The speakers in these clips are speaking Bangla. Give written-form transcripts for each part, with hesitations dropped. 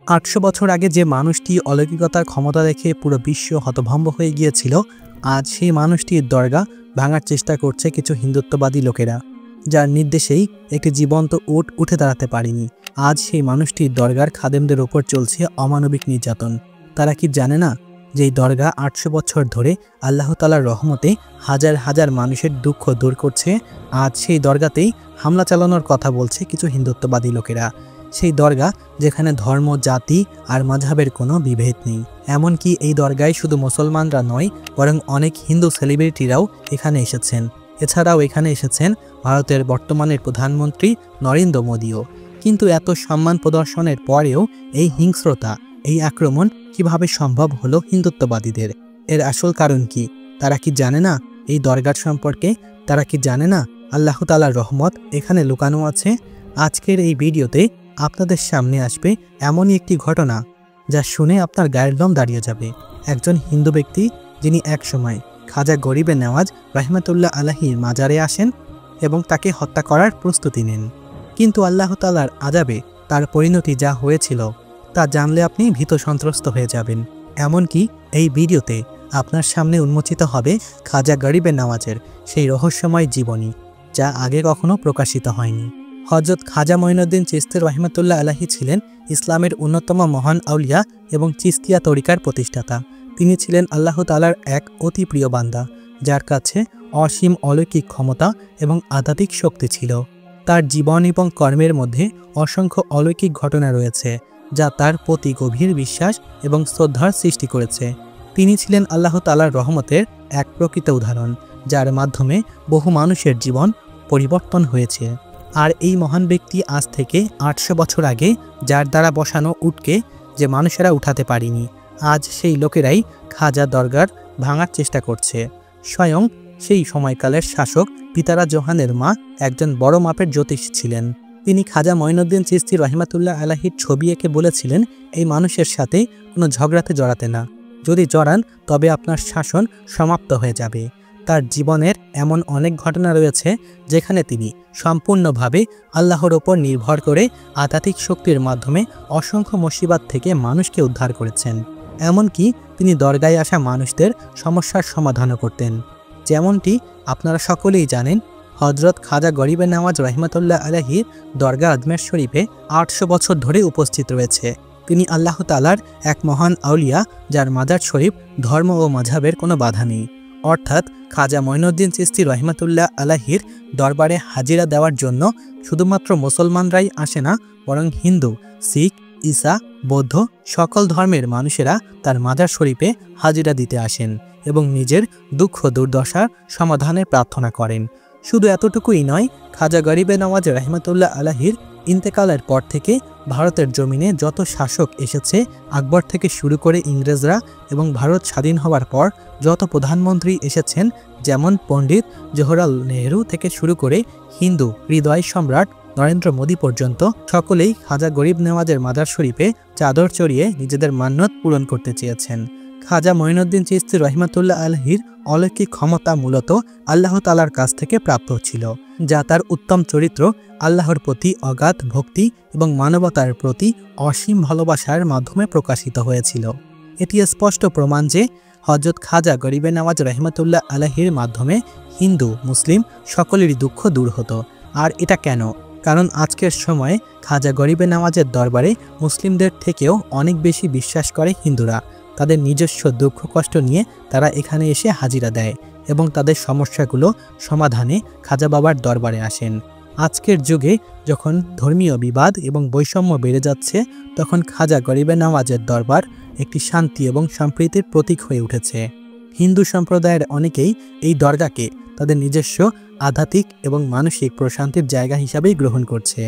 ৮০০ বছর আগে যে মানুষটি অলৌকিকতার ক্ষমতা দেখে পুরো বিশ্ব হতভম্ব হয়ে গিয়েছিল, আজ সেই মানুষটির দরগা ভাঙার চেষ্টা করছে কিছু হিন্দুত্ববাদী লোকেরা, যার নির্দেশেই একটি জীবন্ত উট উঠে দাঁড়াতে পারেনি। আজ সেই মানুষটির দরগার খাদেমদের ওপর চলছে অমানবিক নির্যাতন। তারা কি জানে না যে এই দরগা ৮০০ বছর ধরে আল্লাহ তাআলার রহমতে হাজার হাজার মানুষের দুঃখ দূর করছে? আজ সেই দরগাতেই হামলা চালানোর কথা বলছে কিছু হিন্দুত্ববাদী লোকেরা। সেই দরগা যেখানে ধর্ম, জাতি আর মাযহাবের কোনো বিভেদ নেই। এমনকি এই দরগায় শুধু মুসলমানরা নয়, বরং অনেক হিন্দু সেলিব্রিটিরাও এখানে এসেছেন। এছাড়াও এখানে এসেছেন ভারতের বর্তমানের প্রধানমন্ত্রী নরেন্দ্র মোদীও। কিন্তু এত সম্মান প্রদর্শনের পরেও এই হিংস্রতা, এই আক্রমণ কিভাবে সম্ভব হলো হিন্দুত্ববাদীদের? এর আসল কারণ কি? তারা কি জানে না এই দরগার সম্পর্কে? তারা কি জানে না আল্লাহ তাআলার রহমত এখানে লুকানো আছে? আজকের এই ভিডিওতে আপনাদের সামনে আসবে এমনই একটি ঘটনা যা শুনে আপনার গায়ের লোম দাঁড়িয়ে যাবে। একজন হিন্দু ব্যক্তি যিনি একসময় খাজা গরিবে নেওয়াজ রাহমাতুল্লাহ আলাইহির মাজারে আসেন এবং তাকে হত্যা করার প্রস্তুতি নেন। কিন্তু আল্লাহ তাআলার আযাবে তার পরিণতি যা হয়েছিল তা জানলে আপনি ভীত সন্ত্রস্ত হয়ে যাবেন। এমনকি এই ভিডিওতে আপনার সামনে উন্মোচিত হবে খাজা গরিবে নেওয়াজের সেই রহস্যময় জীবনী, যা আগে কখনো প্রকাশিত হয়নি। হযরত খাজা মঈনুদ্দিন চিশতি রাহমাতুল্লাহ আলাইহি ছিলেন ইসলামের অন্যতম মহান আউলিয়া এবং চিশতিয়া তরিকার প্রতিষ্ঠাতা। তিনি ছিলেন আল্লাহ তাআলার এক অতি প্রিয় বান্দা, যার কাছে অসীম অলৌকিক ক্ষমতা এবং আধ্যাত্মিক শক্তি ছিল। তার জীবন এবং কর্মের মধ্যে অসংখ্য অলৌকিক ঘটনা রয়েছে, যা তার প্রতি গভীর বিশ্বাস এবং শ্রদ্ধার সৃষ্টি করেছে। তিনি ছিলেন আল্লাহ তাআলার রহমতের এক প্রকৃত উদাহরণ, যার মাধ্যমে বহু মানুষের জীবন পরিবর্তন হয়েছে। আর এই মহান ব্যক্তি আজ থেকে ৮০০ বছর আগে যার দ্বারা বসানো উটকে যে মানুষেরা উঠাতে পারেনি, আজ সেই লোকেরাই খাজা দরগার ভাঙার চেষ্টা করছে। স্বয়ং সেই সময়কালের শাসক পিতারা জোহানের মা একজন বড় মাপের জ্যোতিষ ছিলেন। তিনি খাজা মঈনুদ্দিন চিশতি রাহমাতুল্লাহ আলাইহির ছবি এঁকে বলেছিলেন, এই মানুষের সাথে কোনো ঝগড়াতে জড়াতে না, যদি জড়ান তবে আপনার শাসন সমাপ্ত হয়ে যাবে। তার জীবনের এমন অনেক ঘটনা রয়েছে যেখানে তিনি সম্পূর্ণভাবে আল্লাহর ওপর নির্ভর করে আধ্যাত্মিক শক্তির মাধ্যমে অসংখ্য মুসিবত থেকে মানুষকে উদ্ধার করেছেন। এমনকি তিনি দরগায় আসা মানুষদের সমস্যার সমাধানও করতেন। যেমনটি আপনারা সকলেই জানেন, হযরত খাজা গরিবে নেওয়াজ রাহমাতুল্লাহ আলাইহির দরগা আজমের শরীফে ৮০০ বছর ধরে উপস্থিত রয়েছে। তিনি আল্লাহ তাআলার এক মহান আউলিয়া, যার মাজার শরীফ ধর্ম ও মাযহাবের কোনো বাধা নেই। অর্থাৎ খাজা মঈনুদ্দিন চিশতি রাহমাতুল্লাহ আলাইহির দরবারে হাজিরা দেওয়ার জন্য শুধুমাত্র মুসলমানরাই আসে না, বরং হিন্দু, শিখ, ঈসা, বৌদ্ধ সকল ধর্মের মানুষেরা তার মাজার শরীফে হাজিরা দিতে আসেন এবং নিজের দুঃখ দুর্দশার সমাধানের প্রার্থনা করেন। শুধু এতটুকুই নয়, খাজা গরিবে নেওয়াজ রাহমাতুল্লাহ আলাইহির ইন্তেকালের পর থেকে ভারতের জমিনে যত শাসক এসেছে, আকবর থেকে শুরু করে ইংরেজরা, এবং ভারত স্বাধীন হওয়ার পর যত প্রধানমন্ত্রী এসেছেন, যেমন পণ্ডিত জওহরলাল নেহরু থেকে শুরু করে হিন্দু হৃদয় সম্রাট নরেন্দ্র মোদী পর্যন্ত, সকলেই খাজা গরিব নেওয়াজের মাজার শরীফে চাদর চড়িয়ে নিজেদের মান্যত পূরণ করতে চেয়েছেন। খাজা মঈনুদ্দিন চিশতি রাহমাতুল্লাহ আলাইহির অলৌকিক ক্ষমতা মূলত আল্লাহ তাআলার কাছ থেকে প্রাপ্ত ছিল, যা তার উত্তম চরিত্র, আল্লাহর প্রতি অগাধ ভক্তি এবং মানবতার প্রতি অসীম ভালোবাসার মাধ্যমে প্রকাশিত হয়েছিল। এটি স্পষ্ট প্রমাণ যে হযরত খাজা গরিবে নেওয়াজ রাহমাতুল্লাহ আলাইহির মাধ্যমে হিন্দু, মুসলিম সকলেরই দুঃখ দূর হতো। আর এটা কেন? কারণ আজকের সময়ে খাজা গরিবে নেওয়াজের দরবারে মুসলিমদের থেকেও অনেক বেশি বিশ্বাস করে হিন্দুরা। তাদের নিজস্ব দুঃখ কষ্ট নিয়ে তারা এখানে এসে হাজিরা দেয় এবং তাদের সমস্যাগুলো সমাধানে খাজা বাবার দরবারে আসেন। আজকের যুগে যখন ধর্মীয় বিবাদ এবং বৈষম্য বেড়ে যাচ্ছে, তখন খাজা গরিবে নেওয়াজের দরবার একটি শান্তি এবং সম্প্রীতির প্রতীক হয়ে উঠেছে। হিন্দু সম্প্রদায়ের অনেকেই এই দরগাকে তাদের নিজস্ব আধ্যাত্মিক এবং মানসিক প্রশান্তির জায়গা হিসাবেই গ্রহণ করছে।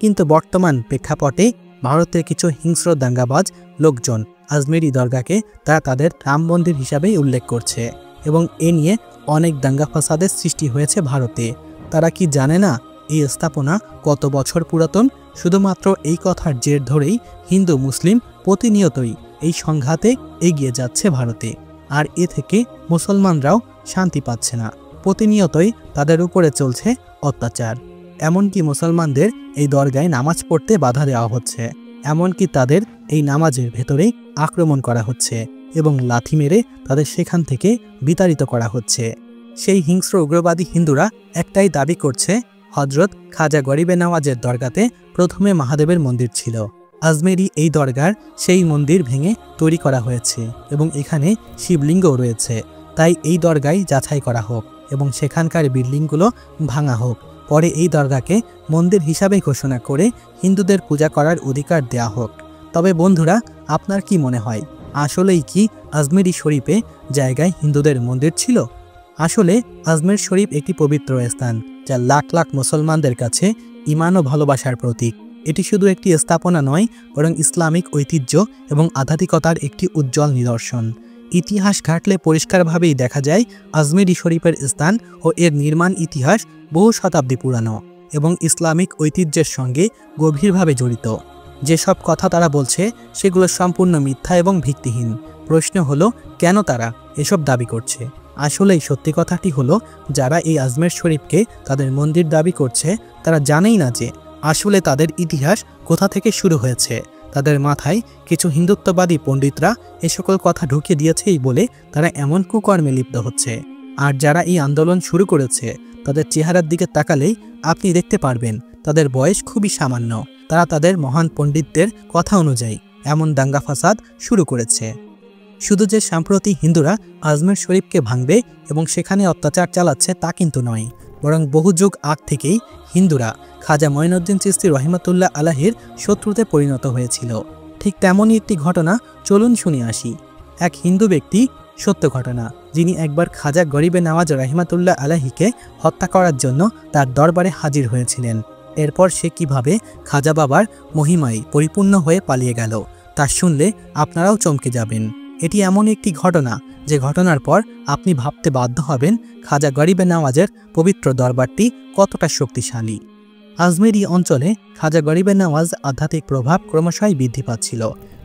কিন্তু বর্তমান প্রেক্ষাপটে ভারতের কিছু হিংস্র দাঙ্গাবাজ লোকজন আজমেরি দরগাকে তারা তাদের রাম মন্দির হিসাবেই উল্লেখ করছে এবং এ নিয়ে অনেক দাঙ্গা ফাসাদের সৃষ্টি হয়েছে ভারতে। তারা কি জানে না এই স্থাপনা কত বছর পুরাতন? শুধুমাত্র এই কথার জের ধরেই হিন্দু মুসলিম প্রতিনিয়তই এই সংঘাতে এগিয়ে যাচ্ছে ভারতে, আর এ থেকে মুসলমানরাও শান্তি পাচ্ছে না। প্রতিনিয়তই তাদের উপরে চলছে অত্যাচার। এমনকি মুসলমানদের এই দরগায় নামাজ পড়তে বাধা দেওয়া হচ্ছে, এমনকি তাদের এই নামাজের ভেতরে আক্রমণ করা হচ্ছে এবং লাথি মেরে তাদের সেখান থেকে বিতাড়িত করা হচ্ছে। সেই হিংস্র উগ্রবাদী হিন্দুরা একটাই দাবি করছে, হজরত খাজা গরিবে নওয়াজের দরগাতে প্রথমে মহাদেবের মন্দির ছিল। আজমেরি এই দরগার সেই মন্দির ভেঙে তৈরি করা হয়েছে এবং এখানে শিবলিঙ্গও রয়েছে। তাই এই দরগায় যাচাই করা হোক এবং সেখানকার বিল্ডিংগুলো ভাঙা হোক। পরে এই দরগাকে মন্দির হিসাবে ঘোষণা করে হিন্দুদের পূজা করার অধিকার দেয়া হোক। তবে বন্ধুরা, আপনার কি মনে হয়, আসলেই কি আজমেরি শরীফে জায়গায় হিন্দুদের মন্দির ছিল? আসলে আজমের শরীফ একটি পবিত্র স্থান, যা লাখ লাখ মুসলমানদের কাছে ঈমান ও ভালোবাসার প্রতীক। এটি শুধু একটি স্থাপনা নয়, বরং ইসলামিক ঐতিহ্য এবং আধ্যাত্মিকতার একটি উজ্জ্বল নিদর্শন। ইতিহাস ঘাটলে পরিষ্কারভাবেই দেখা যায় আজমেরি শরীফের স্থান ও এর নির্মাণ ইতিহাস বহু শতাব্দী পুরানো এবং ইসলামিক ঐতিহ্যের সঙ্গে গভীরভাবে জড়িত। যেসব কথা তারা বলছে সেগুলো সম্পূর্ণ মিথ্যা এবং ভিত্তিহীন। প্রশ্ন হলো, কেন তারা এসব দাবি করছে? আসলেই সত্যি কথাটি হলো, যারা এই আজমের শরীফকে তাদের মন্দির দাবি করছে তারা জানেই না যে আসলে তাদের ইতিহাস কোথা থেকে শুরু হয়েছে। তাদের মাথায় কিছু হিন্দুত্ববাদী পণ্ডিতরা এ সকল কথা ঢুকিয়ে দিয়েছেই বলে তারা এমন কুকর্মে লিপ্ত হচ্ছে। আর যারা এই আন্দোলন শুরু করেছে তাদের চেহারার দিকে তাকালেই আপনি দেখতে পারবেন তাদের বয়স খুবই সামান্য। তারা তাদের মহান পণ্ডিতদের কথা অনুযায়ী এমন দাঙ্গা ফাসাদ শুরু করেছে। শুধু যে সম্প্রতি হিন্দুরা আজমের শরীফকে ভাঙবে এবং সেখানে অত্যাচার চালাচ্ছে তা কিন্তু নয়, বরং বহু যুগ আগ থেকেই হিন্দুরা খাজা মঈনুদ্দিন চিশতি রহিমাতুল্লাহ আলাহির শত্রুতে পরিণত হয়েছিল। ঠিক তেমনই একটি ঘটনা চলুন শুনে আসি। এক হিন্দু ব্যক্তি, সত্য ঘটনা, যিনি একবার খাজা গরিবে নওয়াজ রহিমাতুল্লাহ আলাহিকে হত্যা করার জন্য তার দরবারে হাজির হয়েছিলেন। এরপর সে কিভাবে খাজা বাবার মহিমায় পরিপূর্ণ হয়ে পালিয়ে গেল তা শুনলে আপনারাও চমকে যাবেন। এটি এমন একটি ঘটনা যে ঘটনার পর আপনি ভাবতে বাধ্য হবেন খাজা গরিবে নওয়াজের পবিত্র দরবারটি কতটা শক্তিশালী। আজমেরি অঞ্চলে খাজা গরিবে নওয়াজ আধ্যাত্মিক প্রভাব ক্রমশই বৃদ্ধি পাচ্ছিল।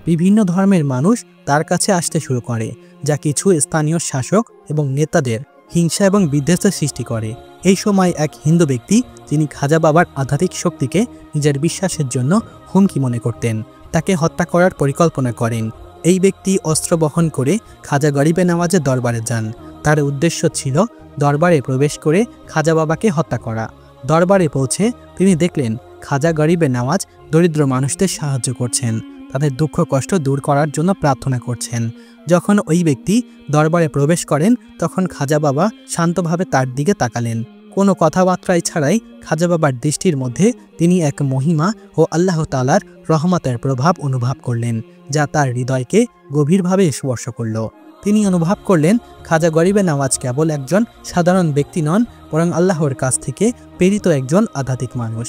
বিভিন্ন ধর্মের মানুষ তার কাছে আসতে শুরু করে, যা কিছু স্থানীয় শাসক এবং নেতাদের হিংসা এবং বিদ্বেষের সৃষ্টি করে। এই সময় এক হিন্দু ব্যক্তি, যিনি খাজা বাবার আধ্যাত্মিক শক্তিকে নিজের বিশ্বাসের জন্য হুমকি মনে করতেন, তাকে হত্যা করার পরিকল্পনা করেন। এই ব্যক্তি অস্ত্র বহন করে খাজা গরিবে নওয়াজের দরবারে যান। তার উদ্দেশ্য ছিল দরবারে প্রবেশ করে খাজা বাবাকে হত্যা করা। দরবারে পৌঁছে তিনি দেখলেন খাজা গরিবে নওয়াজ দরিদ্র মানুষদের সাহায্য করছেন, তাদের দুঃখ কষ্ট দূর করার জন্য প্রার্থনা করছেন। যখন ওই ব্যক্তি দরবারে প্রবেশ করেন তখন খাজা বাবা শান্তভাবে তার দিকে তাকালেন। কোনো কথাবার্তায় ছাড়াই খাজা বাবার দৃষ্টির মধ্যে তিনি এক মহিমা ও আল্লাহ তাআলার রহমতের প্রভাব অনুভব করলেন, যা তার হৃদয়কে গভীরভাবে স্পর্শ করল। তিনি অনুভব করলেন খাজা গরিবে নওয়াজ কেবল একজন সাধারণ ব্যক্তি নন, বরং আল্লাহর কাছ থেকে প্রেরিত একজন আধ্যাত্মিক মানুষ।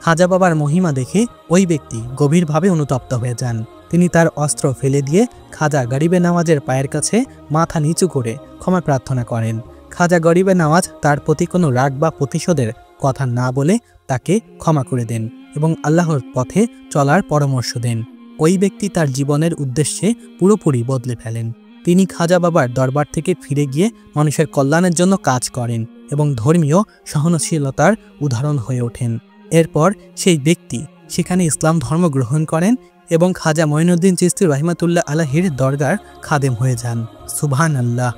খাজা বাবার মহিমা দেখে ওই ব্যক্তি গভীরভাবে অনুতপ্ত হয়ে যান। তিনি তার অস্ত্র ফেলে দিয়ে খাজা গরিবে নওয়াজের পায়ের কাছে মাথা নিচু করে ক্ষমা প্রার্থনা করেন। খাজা গরিবে নওয়াজ তার প্রতি কোনো রাগ বা প্রতিশোধের কথা না বলে তাকে ক্ষমা করে দেন এবং আল্লাহর পথে চলার পরামর্শ দেন। ওই ব্যক্তি তার জীবনের উদ্দেশ্যে পুরোপুরি বদলে ফেলেন। তিনি খাজা বাবার দরবার থেকে ফিরে গিয়ে মানুষের কল্যাণের জন্য কাজ করেন এবং ধর্মীয় সহনশীলতার উদাহরণ হয়ে ওঠেন। এরপর সেই ব্যক্তি সেখানে ইসলাম ধর্ম গ্রহণ করেন এবং খাজা মঈনুদ্দিন চিশতি রহিমাতুল্লাহ আলাহির দরগার খাদেম হয়ে যান। সুবহানাল্লাহ।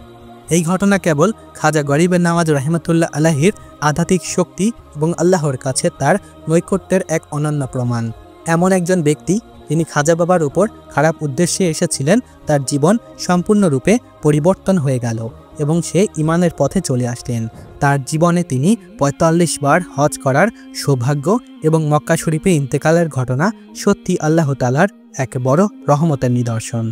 এই ঘটনা কেবল খাজা গরিবে নওয়াজ রহিমাতুল্লাহ আলাহির আধ্যাত্মিক শক্তি এবং আল্লাহর কাছে তার নৈকট্যের এক অনন্য প্রমাণ। এমন একজন ব্যক্তি, যিনি খাজা বাবার উপর খারাপ উদ্দেশ্যে এসেছিলেন, তার জীবন সম্পূর্ণরূপে পরিবর্তন হয়ে গেল এবং সে ঈমানের পথে চলে আসলেন। তার জীবনে তিনি ৪৫ বার হজ করার সৌভাগ্য এবং মক্কা শরীফে ইন্তেকালের ঘটনা সত্যি আল্লাহ তাআলার এক বড় রহমতের নিদর্শন।